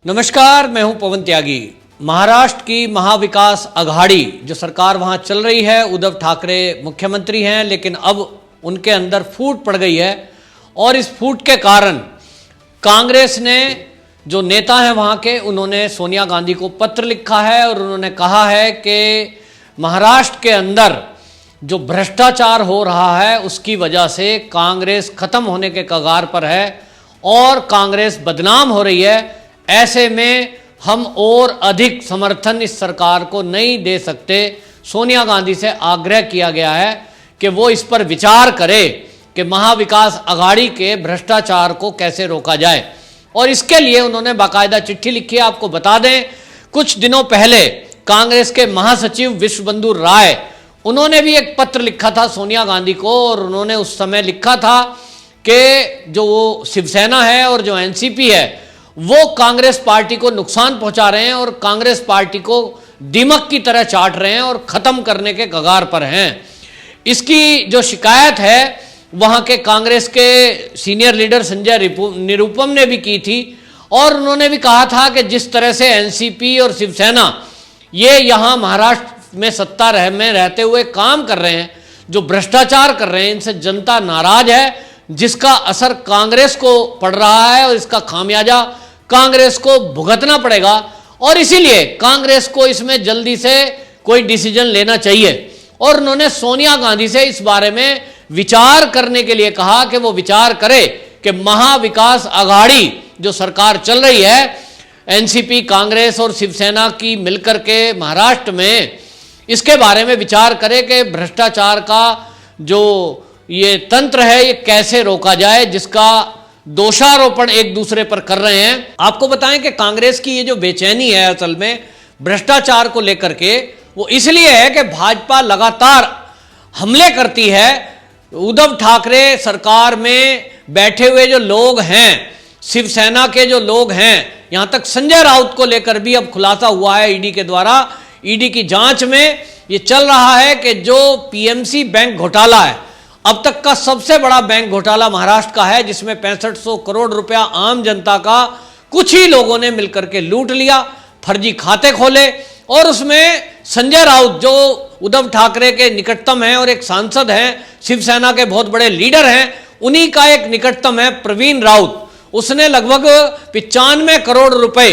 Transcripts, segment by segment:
नमस्कार, मैं हूं पवन त्यागी। महाराष्ट्र की महाविकास अघाड़ी जो सरकार वहां चल रही है, उद्धव ठाकरे मुख्यमंत्री हैं, लेकिन अब उनके अंदर फूट पड़ गई है और इस फूट के कारण कांग्रेस ने जो नेता हैं वहां के, उन्होंने सोनिया गांधी को पत्र लिखा है और उन्होंने कहा है कि महाराष्ट्र के अंदर जो भ्रष्टाचार हो रहा है उसकी वजह से कांग्रेस खत्म होने के कगार पर है और कांग्रेस बदनाम हो रही है। ऐसे में हम और अधिक समर्थन इस सरकार को नहीं दे सकते। सोनिया गांधी से आग्रह किया गया है कि वो इस पर विचार करे कि महाविकास अघाड़ी के भ्रष्टाचार को कैसे रोका जाए और इसके लिए उन्होंने बाकायदा चिट्ठी लिखी है। आपको बता दें, कुछ दिनों पहले कांग्रेस के महासचिव विश्वबंधु राय, उन्होंने भी एक पत्र लिखा था सोनिया गांधी को और उन्होंने उस समय लिखा था कि जो वो शिवसेना है और जो एनसीपी है वो कांग्रेस पार्टी को नुकसान पहुंचा रहे हैं और कांग्रेस पार्टी को दीमक की तरह चाट रहे हैं और खत्म करने के कगार पर हैं। इसकी जो शिकायत है वहां के कांग्रेस के सीनियर लीडर संजय निरुपम ने भी की थी और उन्होंने भी कहा था कि जिस तरह से एनसीपी और शिवसेना ये यहाँ महाराष्ट्र में सत्ता में रहते हुए काम कर रहे हैं, जो भ्रष्टाचार कर रहे हैं, इनसे जनता नाराज है, जिसका असर कांग्रेस को पड़ रहा है और इसका खामियाजा कांग्रेस को भुगतना पड़ेगा और इसीलिए कांग्रेस को इसमें जल्दी से कोई डिसीजन लेना चाहिए। और उन्होंने सोनिया गांधी से इस बारे में विचार करने के लिए कहा कि वो विचार करे कि महाविकास अघाड़ी जो सरकार चल रही है, एनसीपी, कांग्रेस और शिवसेना की मिलकर के महाराष्ट्र में, इसके बारे में विचार करे कि भ्रष्टाचार का जो ये तंत्र है ये कैसे रोका जाए, जिसका दोषारोपण एक दूसरे पर कर रहे हैं। आपको बताएं कि कांग्रेस की ये जो बेचैनी है असल में भ्रष्टाचार को लेकर के, वो इसलिए है कि भाजपा लगातार हमले करती है। उद्धव ठाकरे सरकार में बैठे हुए जो लोग हैं, शिवसेना के जो लोग हैं, यहां तक संजय राउत को लेकर भी अब खुलासा हुआ है ईडी के द्वारा। ईडी की जांच में ये चल रहा है कि जो पीएमसी बैंक घोटाला है, अब तक का सबसे बड़ा बैंक घोटाला महाराष्ट्र का है, जिसमें 6500 करोड़ रुपया आम जनता का कुछ ही लोगों ने मिलकर के लूट लिया, फर्जी खाते खोले और उसमें संजय राउत जो उद्धव ठाकरे के निकटतम हैं और एक सांसद हैं, शिवसेना के बहुत बड़े लीडर हैं, उन्हीं का एक निकटतम है प्रवीण राउत। उसने लगभग 95 करोड़ रुपए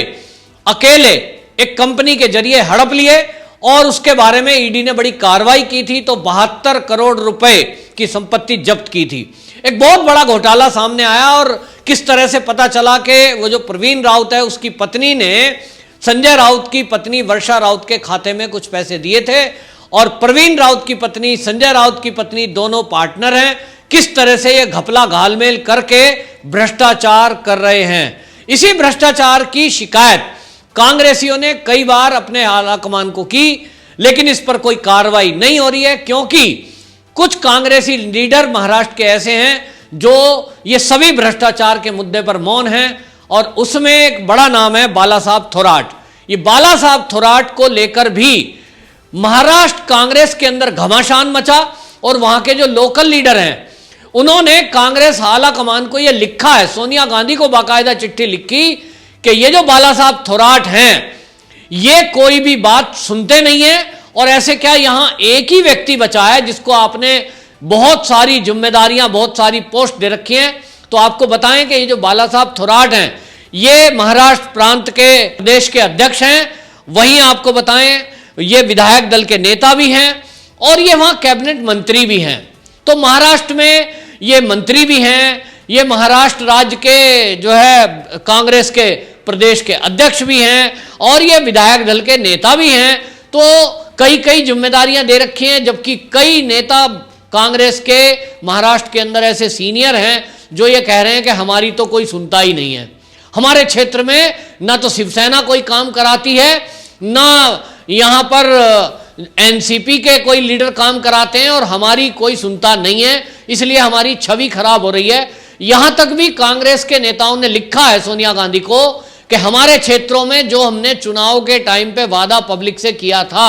अकेले एक कंपनी के जरिए हड़प लिए और उसके बारे में ईडी ने बड़ी कार्रवाई की थी तो 72 करोड़ रुपए की संपत्ति जब्त की थी। एक बहुत बड़ा घोटाला सामने आया और किस तरह से पता चला कि वो जो प्रवीण राउत है उसकी पत्नी ने संजय राउत की पत्नी वर्षा राउत के खाते में कुछ पैसे दिए थे और प्रवीण राउत की पत्नी, संजय राउत की पत्नी, दोनों पार्टनर हैं। किस तरह से ये घपला घालमेल करके भ्रष्टाचार कर रहे हैं। इसी भ्रष्टाचार की शिकायत कांग्रेसियों ने कई बार अपने आलाकमान को की, लेकिन इस पर कोई कार्रवाई नहीं हो रही है क्योंकि कुछ कांग्रेसी लीडर महाराष्ट्र के ऐसे हैं जो ये सभी भ्रष्टाचार के मुद्दे पर मौन हैं और उसमें एक बड़ा नाम है बाला साहब थोराट। ये बाला साहब थोराट को लेकर भी महाराष्ट्र कांग्रेस के अंदर घमासान मचा और वहां के जो लोकल लीडर हैं उन्होंने कांग्रेस आलाकमान को ये लिखा है, सोनिया गांधी को बाकायदा चिट्ठी लिखी कि ये जो बाला साहब थोराट हैं ये कोई भी बात सुनते नहीं है और ऐसे क्या यहां एक ही व्यक्ति बचा है जिसको आपने बहुत सारी जिम्मेदारियां, बहुत सारी पोस्ट दे रखी हैं। तो आपको बताएं कि ये जो बाला साहब थोराट हैं ये महाराष्ट्र प्रांत के प्रदेश के अध्यक्ष हैं, वहीं आपको बताएं ये विधायक दल के नेता भी हैं और ये वहां कैबिनेट मंत्री भी हैं। तो महाराष्ट्र में ये मंत्री भी हैं, ये महाराष्ट्र राज्य के जो है कांग्रेस के प्रदेश के अध्यक्ष भी हैं और ये विधायक दल के नेता भी हैं। तो कई जिम्मेदारियां दे रखी हैं, जबकि कई नेता कांग्रेस के महाराष्ट्र के अंदर ऐसे सीनियर हैं जो ये कह रहे हैं कि हमारी तो कोई सुनता ही नहीं है, हमारे क्षेत्र में ना तो शिवसेना कोई काम कराती है, ना यहाँ पर एनसीपी के कोई लीडर काम कराते हैं और हमारी कोई सुनता नहीं है, इसलिए हमारी छवि खराब हो रही है। यहां तक भी कांग्रेस के नेताओं ने लिखा है सोनिया गांधी को कि हमारे क्षेत्रों में जो हमने चुनाव के टाइम पे वादा पब्लिक से किया था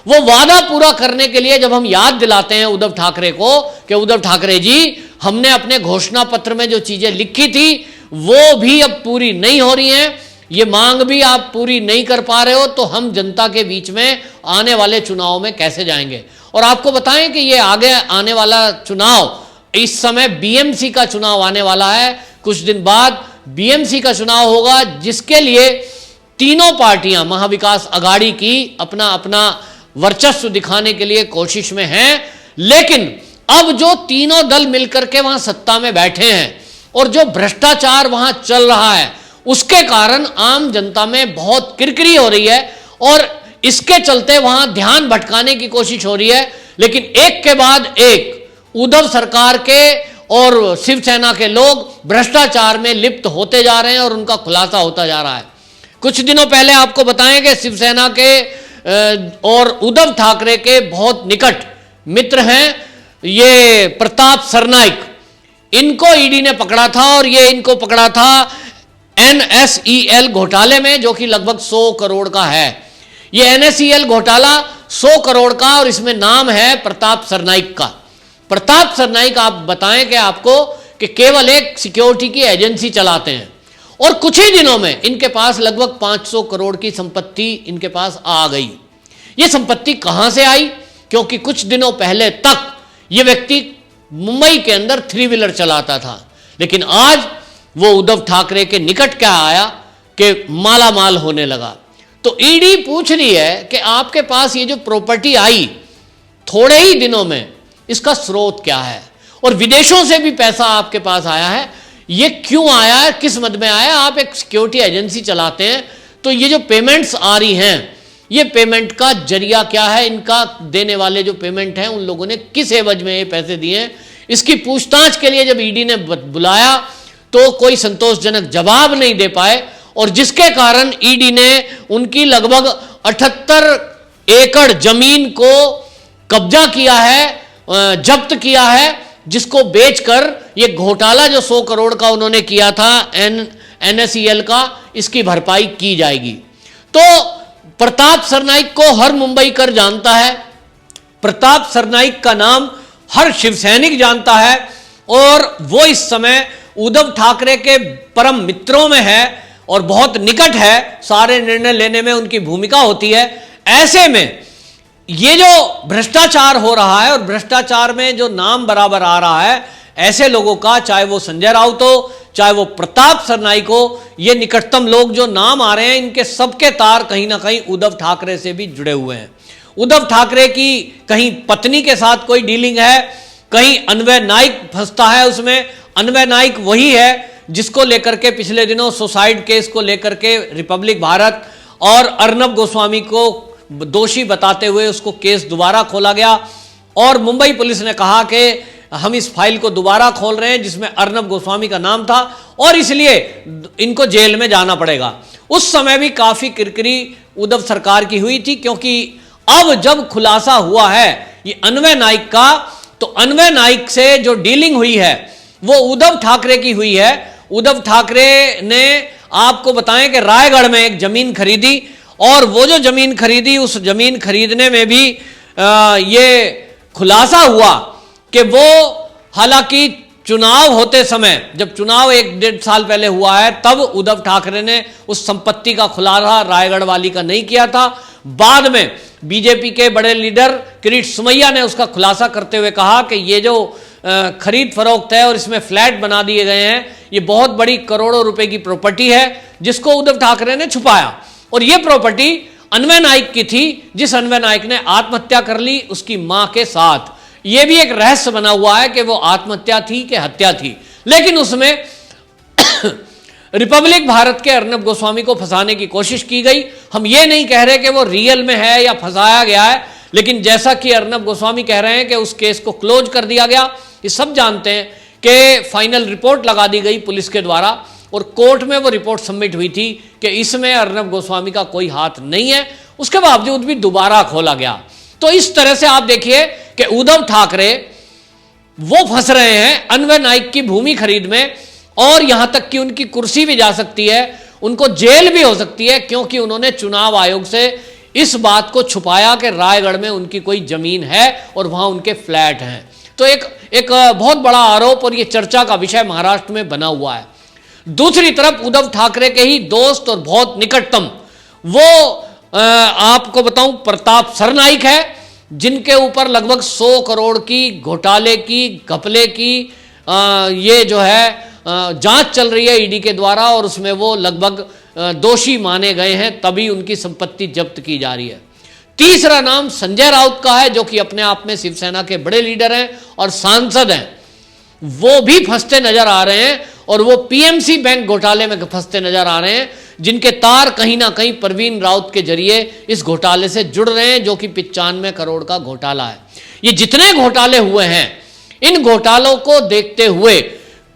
वो वादा पूरा करने के लिए जब हम याद दिलाते हैं उद्धव ठाकरे को कि उद्धव ठाकरे जी हमने अपने घोषणा पत्र में जो चीजें लिखी थी वो भी अब पूरी नहीं हो रही हैं ये मांग भी आप पूरी नहीं कर पा रहे हो, तो हम जनता के बीच में आने वाले चुनाव में कैसे जाएंगे। और आपको बताएं कि ये आगे आने वाला चुनाव, इस समय बीएमसी का चुनाव आने वाला है, कुछ दिन बाद बीएमसी का चुनाव होगा, जिसके लिए तीनों पार्टियां महाविकास अघाड़ी की अपना अपना वर्चस्व दिखाने के लिए कोशिश में हैं। लेकिन अब जो तीनों दल मिलकर के वहां सत्ता में बैठे हैं और जो भ्रष्टाचार वहां चल रहा है, उसके कारण आम जनता में बहुत किरकिरी हो रही है और इसके चलते वहां ध्यान भटकाने की कोशिश हो रही है। लेकिन एक के बाद एक उद्धव सरकार के और शिवसेना के लोग भ्रष्टाचार में लिप्त होते जा रहे हैं और उनका खुलासा होता जा रहा है। कुछ दिनों पहले आपको बताएं कि शिवसेना के और उद्धव ठाकरे के बहुत निकट मित्र हैं ये प्रताप सरनाइक, इनको ईडी ने पकड़ा था और ये इनको पकड़ा था NSEL घोटाले में, जो कि लगभग 100 करोड़ का है। ये NSEL घोटाला 100 करोड़ का, और इसमें नाम है प्रताप सरनाइक का। प्रताप सरनाइक, आप बताएं कि आपको कि केवल एक सिक्योरिटी की एजेंसी चलाते हैं और कुछ ही दिनों में इनके पास लगभग 500 करोड़ की संपत्ति इनके पास आ गई। ये संपत्ति कहां से आई? क्योंकि कुछ दिनों पहले तक ये व्यक्ति मुंबई के अंदर 3 व्हीलर चलाता था, लेकिन आज वो उद्धव ठाकरे के निकट क्या आया कि माला माल होने लगा। तो ईडी पूछ रही है कि आपके पास ये जो प्रॉपर्टी आई थोड़े ही दिनों में, इसका स्रोत क्या है, और विदेशों से भी पैसा आपके पास आया है, ये क्यों आया है, किस मद में आया है? आप एक सिक्योरिटी एजेंसी चलाते हैं, तो ये जो पेमेंट्स आ रही हैं, ये पेमेंट का जरिया क्या है? इनका देने वाले जो पेमेंट हैं, उन लोगों ने किस एवज में ये पैसे दिए हैं? इसकी पूछताछ के लिए जब ईडी ने बुलाया तो कोई संतोषजनक जवाब नहीं दे पाए, और जिसके कारण ईडी ने उनकी लगभग 78 एकड़ जमीन को कब्जा किया है, जब्त किया है, जिसको बेचकर ये घोटाला जो 100 करोड़ का उन्होंने किया था NSEL का, इसकी भरपाई की जाएगी। तो प्रताप सरनाइक को हर मुंबईकर जानता है, प्रताप सरनाइक का नाम हर शिवसैनिक जानता है, और वो इस समय उद्धव ठाकरे के परम मित्रों में है और बहुत निकट है, सारे निर्णय लेने में उनकी भूमिका होती है। ऐसे में ये जो भ्रष्टाचार हो रहा है और भ्रष्टाचार में जो नाम बराबर आ रहा है, ऐसे लोगों का, चाहे वो संजय राउत हो, चाहे वो प्रताप सरनाइक हो, ये निकटतम लोग जो नाम आ रहे हैं, इनके सबके तार कहीं ना कहीं उद्धव ठाकरे से भी जुड़े हुए हैं। उद्धव ठाकरे की कहीं पत्नी के साथ कोई डीलिंग है, कहीं अन्वय नाइक फंसता है उसमें। अन्वय नाइक वही है जिसको लेकर के पिछले दिनों सुसाइड केस को लेकर के रिपब्लिक भारत और अर्नब गोस्वामी को दोषी बताते हुए उसको केस दोबारा खोला गया, और मुंबई पुलिस ने कहा कि हम इस फाइल को दोबारा खोल रहे हैं जिसमें अर्नब गोस्वामी का नाम था और इसलिए इनको जेल में जाना पड़ेगा। उस समय भी काफी किरकिरी उद्धव सरकार की हुई थी, क्योंकि अब जब खुलासा हुआ है ये अन्वय नाइक का, तो अन्वय नाइक से जो डीलिंग हुई है वो उद्धव ठाकरे की हुई है। उद्धव ठाकरे ने, आपको बताएं कि रायगढ़ में एक जमीन खरीदी, और वो जो जमीन खरीदी, उस जमीन खरीदने में भी ये खुलासा हुआ कि वो, हालांकि चुनाव होते समय, जब चुनाव 1-1.5 साल पहले हुआ है, तब उद्धव ठाकरे ने उस संपत्ति का खुलासा रायगढ़ वाली का नहीं किया था। बाद में बीजेपी के बड़े लीडर किरीट सोमैया ने उसका खुलासा करते हुए कहा कि ये जो खरीद फरोख्त है और इसमें फ्लैट बना दिए गए हैं, ये बहुत बड़ी करोड़ों रुपए की प्रॉपर्टी है जिसको उद्धव ठाकरे ने छुपाया, और ये प्रॉपर्टी अन्वय नाइक की थी, जिस अन्वय नाइक ने आत्महत्या कर ली उसकी मां के साथ। यह भी एक रहस्य बना हुआ है कि वो आत्महत्या थी कि हत्या थी, लेकिन उसमें रिपब्लिक भारत के अर्नब गोस्वामी को फंसाने की कोशिश की गई। हम ये नहीं कह रहे कि वो रियल में है या फंसाया गया है, लेकिन जैसा कि अर्नब गोस्वामी कह रहे हैं कि उस केस को क्लोज कर दिया गया। ये सब जानते हैं कि फाइनल रिपोर्ट लगा दी गई पुलिस के द्वारा, और कोर्ट में वो रिपोर्ट सबमिट हुई थी कि इसमें अर्नब गोस्वामी का कोई हाथ नहीं है। उसके बावजूद भी दोबारा खोला गया। तो इस तरह से आप देखिए कि उद्धव ठाकरे वो फंस रहे हैं अन्वय नाइक की भूमि खरीद में, और यहां तक कि उनकी कुर्सी भी जा सकती है, उनको जेल भी हो सकती है, क्योंकि उन्होंने चुनाव आयोग से इस बात को छुपाया कि रायगढ़ में उनकी कोई जमीन है और वहां उनके फ्लैट हैं। तो एक बहुत बड़ा आरोप और ये चर्चा का विषय महाराष्ट्र में बना हुआ है। दूसरी तरफ उद्धव ठाकरे के ही दोस्त और बहुत निकटतम वो आपको बताऊं प्रताप सरनाइक है, जिनके ऊपर लगभग 100 करोड़ की घोटाले की घपले की ये जो है जांच चल रही है ईडी के द्वारा, और उसमें वो लगभग दोषी माने गए हैं, तभी उनकी संपत्ति जब्त की जा रही है। तीसरा नाम संजय राउत का है, जो कि अपने आप में शिवसेना के बड़े लीडर हैं और सांसद हैं, वो भी फंसते नजर आ रहे हैं, और वो पीएमसी बैंक घोटाले में फंसते नजर आ रहे हैं, जिनके तार कहीं ना कहीं परवीन राउत के जरिए इस घोटाले से जुड़ रहे हैं, जो कि 95 करोड़ का घोटाला है। ये जितने घोटाले हुए हैं, इन घोटालों को देखते हुए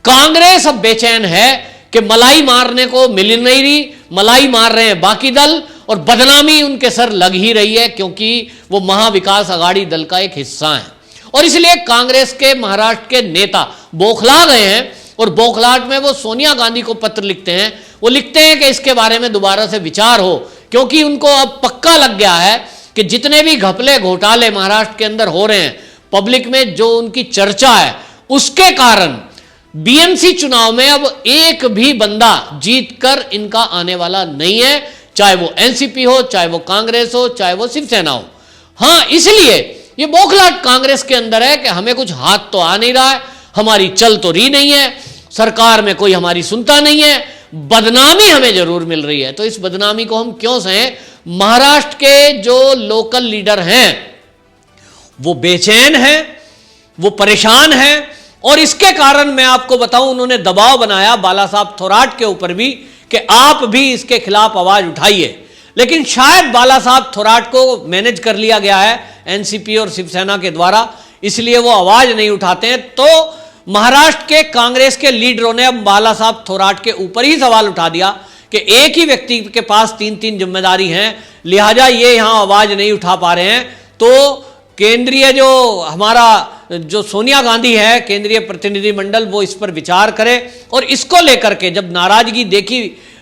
कांग्रेस अब बेचैन है कि मलाई मारने को मिल नहीं रही, मलाई मार रहे हैं बाकी दल, और बदनामी उनके सर लग ही रही है, क्योंकि वो महाविकास अघाड़ी दल का एक हिस्सा है। और इसलिए कांग्रेस के महाराष्ट्र के नेता बौखला गए हैं, और बौखलाहट में वो सोनिया गांधी को पत्र लिखते हैं। वो लिखते हैं कि इसके बारे में दोबारा से विचार हो, क्योंकि उनको अब पक्का लग गया है कि जितने भी घपले घोटाले महाराष्ट्र के अंदर हो रहे हैं, पब्लिक में जो उनकी चर्चा है, उसके कारण बीएमसी चुनाव में अब एक भी बंदा जीतकर इनका आने वाला नहीं है, चाहे वो एनसीपी हो, चाहे वो कांग्रेस हो, चाहे वो शिवसेना हो। हां, इसलिए ये बौखलाहट कांग्रेस के अंदर है कि हमें कुछ हाथ तो आ नहीं रहा है, हमारी चल तो रही नहीं है, सरकार में कोई हमारी सुनता नहीं है, बदनामी हमें जरूर मिल रही है। तो इस बदनामी को हम क्यों सहें? महाराष्ट्र के जो लोकल लीडर हैं वो बेचैन हैं, वो परेशान हैं, और इसके कारण मैं आपको बताऊं, उन्होंने दबाव बनाया बाला साहब थोराट के ऊपर भी कि आप भी इसके खिलाफ आवाज उठाइए। लेकिन शायद बाला साहब थोराट को मैनेज कर लिया गया है एनसीपी और शिवसेना के द्वारा, इसलिए वो आवाज नहीं उठाते हैं। तो महाराष्ट्र के कांग्रेस के लीडरों ने अब बाला साहब थोराट के ऊपर ही सवाल उठा दिया कि एक ही व्यक्ति के पास 3-3 जिम्मेदारी हैं, लिहाजा ये यहां आवाज नहीं उठा पा रहे हैं। तो केंद्रीय जो हमारा जो सोनिया गांधी है, केंद्रीय प्रतिनिधिमंडल, वो इस पर विचार करे। और इसको लेकर के जब नाराजगी देखी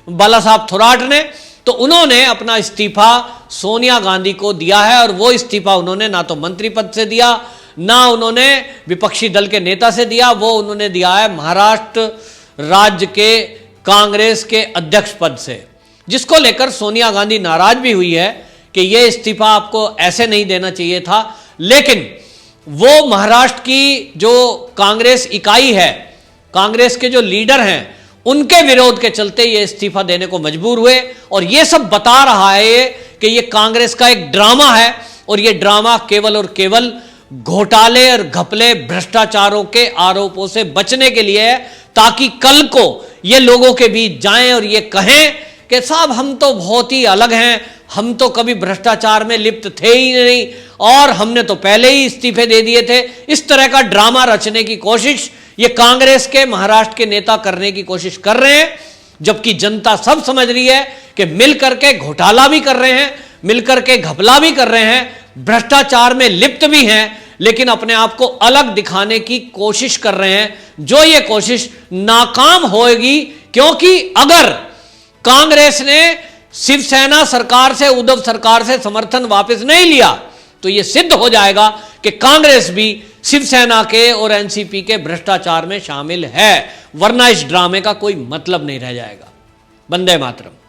बाला साहब थोराट ने, तो उन्होंने अपना इस्तीफा सोनिया गांधी को दिया है, और वो इस्तीफा उन्होंने ना तो मंत्री पद से दिया, ना उन्होंने विपक्षी दल के नेता से दिया, वो उन्होंने दिया है महाराष्ट्र राज्य के कांग्रेस के अध्यक्ष पद से, जिसको लेकर सोनिया गांधी नाराज भी हुई है कि ये इस्तीफा आपको ऐसे नहीं देना चाहिए था। लेकिन वो महाराष्ट्र की जो कांग्रेस इकाई है, कांग्रेस के जो लीडर हैं, उनके विरोध के चलते ये इस्तीफा देने को मजबूर हुए। और ये सब बता रहा है कि ये कांग्रेस का एक ड्रामा है, और ये ड्रामा केवल और केवल घोटाले और घपले भ्रष्टाचारों के आरोपों से बचने के लिए है, ताकि कल को ये लोगों के बीच जाएं और ये कहें कि साहब हम तो बहुत ही अलग हैं, हम तो कभी भ्रष्टाचार में लिप्त थे ही नहीं, और हमने तो पहले ही इस्तीफे दे दिए थे। इस तरह का ड्रामा रचने की कोशिश ये कांग्रेस के महाराष्ट्र के नेता करने की कोशिश कर रहे हैं, जबकि जनता सब समझ रही है कि मिलकर के घोटाला भी कर रहे हैं, मिलकर के घपला भी कर रहे हैं, भ्रष्टाचार में लिप्त भी हैं, लेकिन अपने आप को अलग दिखाने की कोशिश कर रहे हैं, जो ये कोशिश नाकाम होगी। क्योंकि अगर कांग्रेस ने शिवसेना सरकार से, उद्धव सरकार से समर्थन वापस नहीं लिया, तो यह सिद्ध हो जाएगा कि कांग्रेस भी शिवसेना के और एनसीपी के भ्रष्टाचार में शामिल है, वरना इस ड्रामे का कोई मतलब नहीं रह जाएगा। वंदे मातरम।